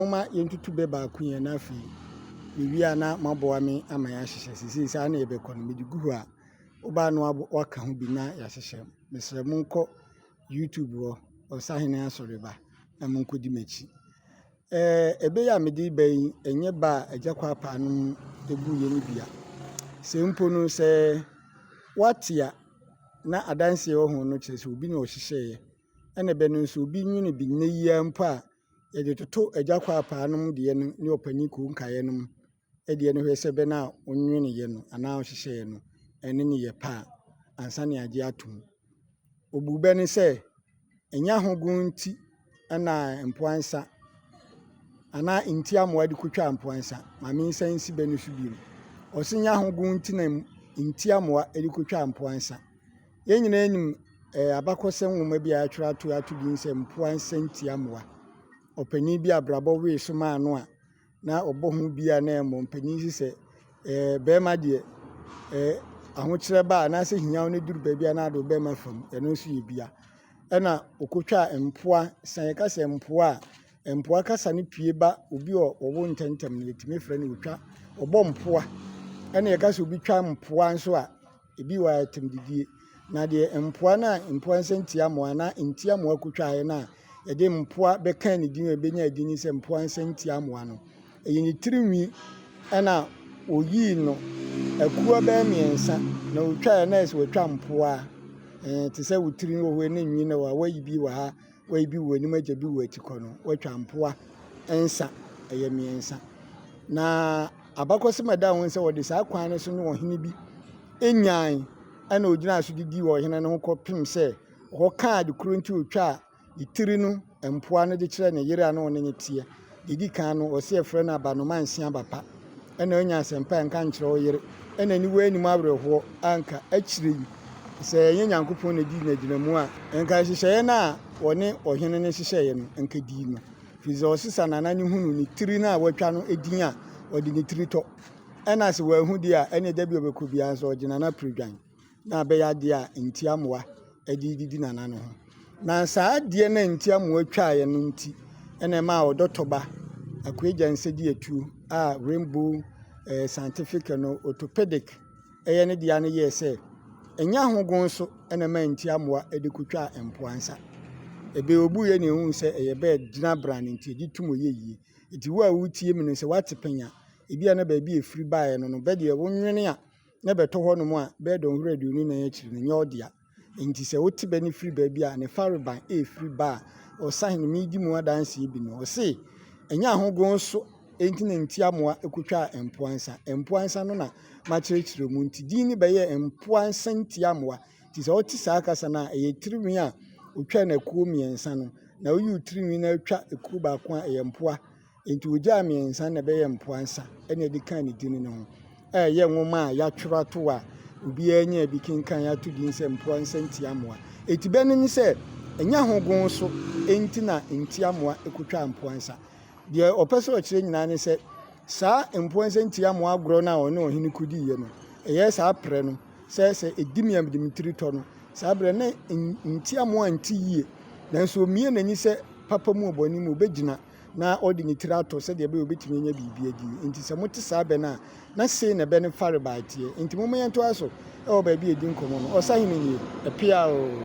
Moma yentutu be ba kunye na afi. Wiya na maboa me ama ya hyehyɛ sisi sa na yɛbɛkɔ no mede gugu a woba no waka ho bi na ya hyehyɛ. Mesrɛ mo nkɔ YouTube hɔ Ɔsahene Asɔreba na mo nkɔdi m'akyi. Ebe ya mede ba yi enye ba agya kwa no egu ye ni bia. Se mpo no sɛ watia na adanse wɔ ho no kyerɛ sɛ obi na ɔhyehyɛ. Ɛna be no nso obi nwene bi na yia mpo a yɛde toto agya kwa no de no ne opani ko nkae no de no hwɛ sɛ be na onwene ye no ana ɔhyehyɛ no ɛne ne yɛ pa ansa ne agye atom. Obube ne sɛ enya hogun nti ana mpoansa ana nti amoa de kotwa mpoansa ma me nsa nsi be no so bi. Ɔsenya hogun nti na nti amoa de kotwa mpoansa. Yɛn nyina anim abakɔsɛm nwoma bi a atwerɛ ato din sɛ mpoansa nti amoa. Opani bi abrabɔ we so ma no a na ɔbɔ ho bi a na ɛmɔ mpani si sɛ bɛrima de ahokyerɛ ba na sɛ hiaw ne duru ba bia na ade bɛrima fam ɛno nso yɛ bia. Ɛna okotwa mpoa san yɛ kasa mpoa kasa ne pie ba obi ɔwo ntɛntɛm no yɛtime frɛ no otwa ɔbɔ mpoa. Ɛna yɛ kasa obi twa mpoa nso a ebi wɔ atem didie. Na de mpoa na mpoa nsanti amoa na nti amoa kotwa yɛ na yɛde mpoa bɛka ne din ebenya din sɛ mpoa nsanti amoa no. Ɛyɛ ne tirinwi ɛna oyi no akuwa bɛ miɛnsa na otwa na ɛsɛ otwa mpoa. Te sɛ wotiri no hɔ ne nwi na wayi bi wɔ ha wayi bi wɔ anim agya bi wɔ atikɔ no watwa mpoa ɛnsa ɛyɛ miɛnsa. Na abakɔsɛm da ho sɛ wɔde saa kwan no so no ɔhene bi enyan ɛna ogyina so didi wɔ ɔhene no ho kɔpem sɛ hɔ kaade kuro nti otwa itiri no mpoa no de kyerɛ ne yere a na ɔne ne tie. Didi kan no ɔse ɛfrɛ no abanoma nsia bapa. Ɛna onya asɛmpa nka nkyerɛ wo yere. Ɛna ni wɔ anim awerɛhoɔ anka akyire yi. Sɛ ɛyɛ Nyankopɔn na di na gyina mu a nka hyehyɛe na ɔne ɔhene ne hyehyɛe no nka di no. Fiza ɔsesa nana ne hunu ne tiri na watwa no edin a ɔde ne tiri tɔ. Ɛna sɛ wahu di a ɛne da bi obɛkɔ bia nso ɔgyina na prodwan. Na bɛyɛ ade a nti amoa ɛde didi nana no ho. Na saa ade na nti amoa twae no nti ɛna ma ɔdɔtɔba akwagya nsɛdi atuo a Rainbow scientific no orthopedic ɛyɛ ne dia no yɛ sɛ enya hogon so ɛna ma nti amoa ɛde kotwa mpoansa. Ebe obu ye ne hu sɛ ɛyɛ bɛ gyina bran nti di tumo yɛ yie. Enti wo a wotie me no sɛ wate panya ebi a na ba bi efiri bae no bɛ de wonwene a na bɛtɔ hɔ no mu a bɛ dɔn hura aduonu na yɛkyiri no nyɛ ɔdea. Enti sɛ wote bɛ ne firi ba bi a ne fareban efiri ba a Ɔsahene me di mu adanse bi no ɔse enya hogon so enti na nti amoa ekotwa mpoansa. Mpoansa no na ma kyerɛkyerɛ mu nti din ne bɛyɛ mpoansa nti amoa. Nti sɛ wote saa kasa na ɛyɛ tirinwi a otwa na kuo miɛnsa no na oyi tirinwi na atwa ekuo baako a ɛyɛ mpoa. Enti ogya miɛnsa na bɛyɛ mpoansa ɛna ɛde kan ne din ne ho. Ɛyɛ nwoma a yɛatwerɛ ato a obi anya bi kenkan ato din sɛ mpoansa nti amoa. Eti bɛ no ne sɛ enya hogon so enti na nti amoa ekotwa mpoansa. Deɛ ɔpɛ sɛ ɔkyerɛ nyinaa ne sɛ saa mpoansa nti amoa agorɔ na ɔne ɔhene kodi yɛ no ɛyɛ saa prɛ no sɛ edimiam de mitiri tɔ no saa brɛ na nti amoa nti yie nanso omie n'ani sɛ papa mu obɔni mu obegyina na ɔde ne tiri atɔ sɛ deɛ bɛ obetumi nya biribi adi. Nti sɛ mote saa bɛ na sei na bɛ ne fare baateɛ. Nti mo yɛnto aso ɛwɔ baabi edi nkɔmɔ no Ɔsahene nie ɛpia o.